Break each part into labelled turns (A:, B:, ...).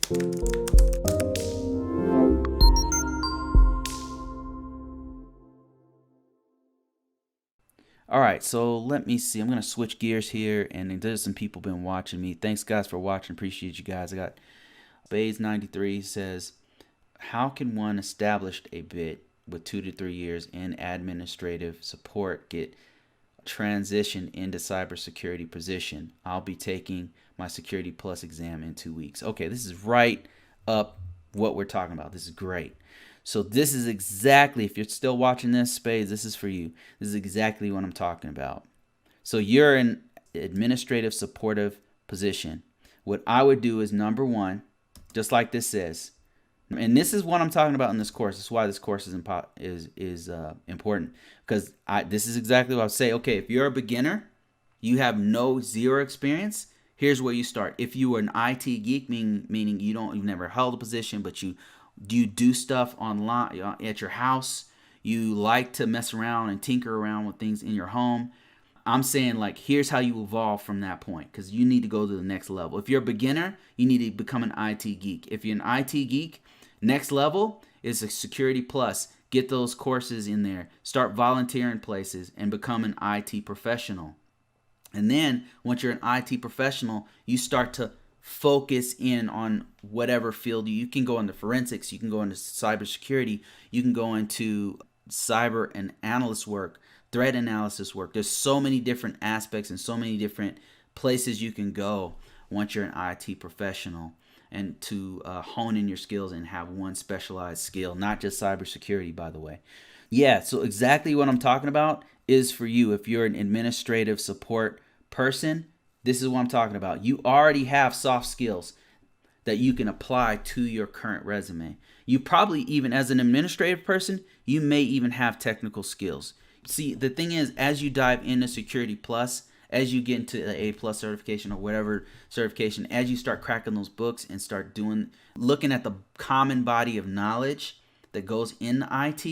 A: All right, so let me see. I'm going to switch gears here, and there's some people been watching me. Thanks, guys, for watching. Appreciate you guys. I got Spades93 says, how can one established a bit with 2 to 3 years in administrative support get transition into cybersecurity position? I'll be taking my Security Plus exam in 2 weeks. Okay, this is right up what we're talking about. This is great. So this is exactly, if you're still watching this, Spades, this is for you. This is exactly what I'm talking about. So you're in administrative supportive position. What I would do is, number one, just like this says, and this is what I'm talking about in this course. This is why this course is important, because this is exactly what I would say. Okay, if you're a beginner, you have zero experience, here's where you start. If you were an IT geek, meaning you've never held a position, but you do stuff online at your house, you like to mess around and tinker around with things in your home, I'm saying, like, here's how you evolve from that point, because you need to go to the next level. If you're a beginner, you need to become an IT geek. If you're an IT geek, next level is a Security Plus. Get those courses in there. Start volunteering places and become an IT professional. And then once you're an IT professional, you start to focus in on whatever field. You can go into forensics, you can go into cybersecurity, you can go into cyber and analyst work, threat analysis work. There's so many different aspects and so many different places you can go once you're an IT professional, and to hone in your skills and have one specialized skill, not just cybersecurity, by the way. Yeah, so exactly what I'm talking about is for you. If you're an administrative support person, this is what I'm talking about. You already have soft skills that you can apply to your current resume. You probably, even as an administrative person, you may even have technical skills. See, the thing is, as you dive into Security Plus, as you get into the A Plus certification or whatever certification, as you start cracking those books and start looking at the common body of knowledge that goes in IT,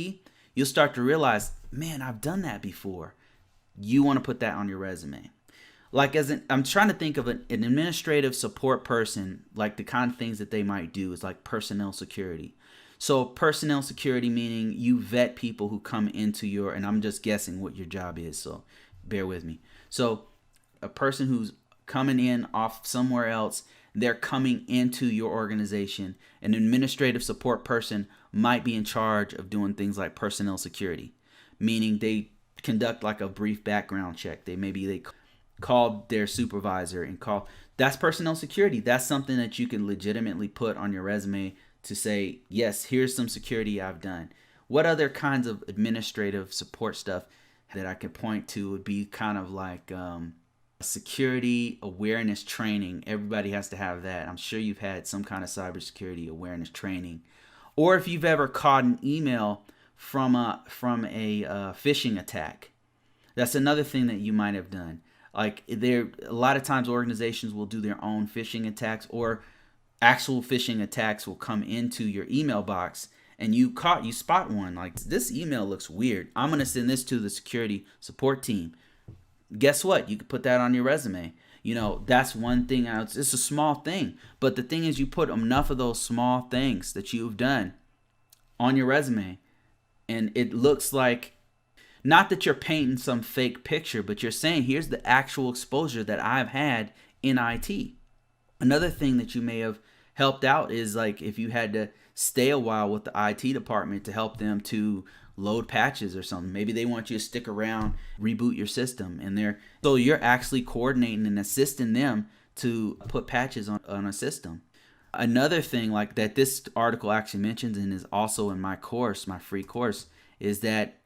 A: you'll start to realize, man, I've done that before. You want to put that on your resume. Like, I'm trying to think of an administrative support person, like the kind of things that they might do is like personnel security. So personnel security, meaning you vet people who come into and I'm just guessing what your job is, so bear with me. So a person who's coming in off somewhere else, they're coming into your organization. An administrative support person might be in charge of doing things like personnel security, meaning they conduct like a brief background check. They called their supervisor and that's personnel security. That's something that you can legitimately put on your resume to say, yes, here's some security I've done. What other kinds of administrative support stuff that I could point to would be kind of like security awareness training. Everybody has to have that. I'm sure you've had some kind of cybersecurity awareness training. Or if you've ever caught an email from a phishing attack. That's another thing that you might have done. Like, a lot of times organizations will do their own phishing attacks, or actual phishing attacks will come into your email box, and you spot one, like, this email looks weird, I'm going to send this to the security support team. Guess what? You can put that on your resume. That's one thing. It's a small thing, but the thing is, you put enough of those small things that you've done on your resume, and it looks like, not that you're painting some fake picture, but you're saying, here's the actual exposure that I've had in IT. Another thing that you may have helped out is, like, if you had to stay a while with the IT department to help them to load patches or something. Maybe they want you to stick around, reboot your system, so you're actually coordinating and assisting them to put patches on a system. Another thing like that this article actually mentions, and is also in my course, my free course, is that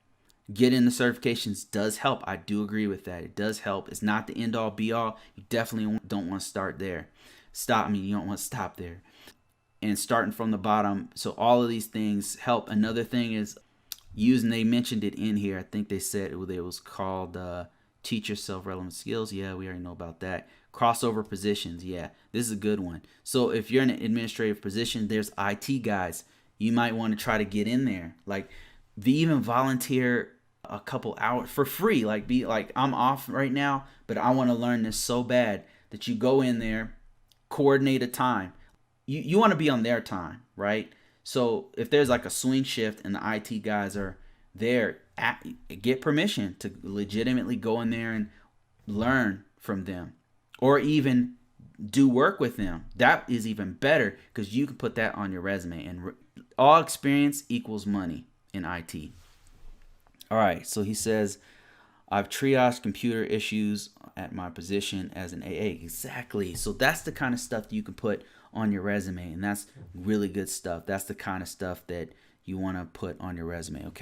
A: getting the certifications does help. I do agree with that. It does help. It's not the end all be all. You definitely don't want to start there. You don't want to stop there. And starting from the bottom. So all of these things help. Another thing is they mentioned it in here. I think they said it was called teach yourself relevant skills. Yeah, we already know about that. Crossover positions. Yeah, this is a good one. So if you're in an administrative position, there's IT guys. You might want to try to get in there. Like, even volunteer a couple hours for free. Like, I'm off right now, but I want to learn this so bad, that you go in there, coordinate a time. you want to be on their time, right? So if there's like a swing shift and the IT guys are there, get permission to legitimately go in there and learn from them, or even do work with them. That is even better because you can put that on your resume. And all experience equals money in IT. All right, so he says, I've triaged computer issues at my position as an AA. Exactly. So that's the kind of stuff that you can put on your resume, and that's really good stuff. That's the kind of stuff that you want to put on your resume, okay?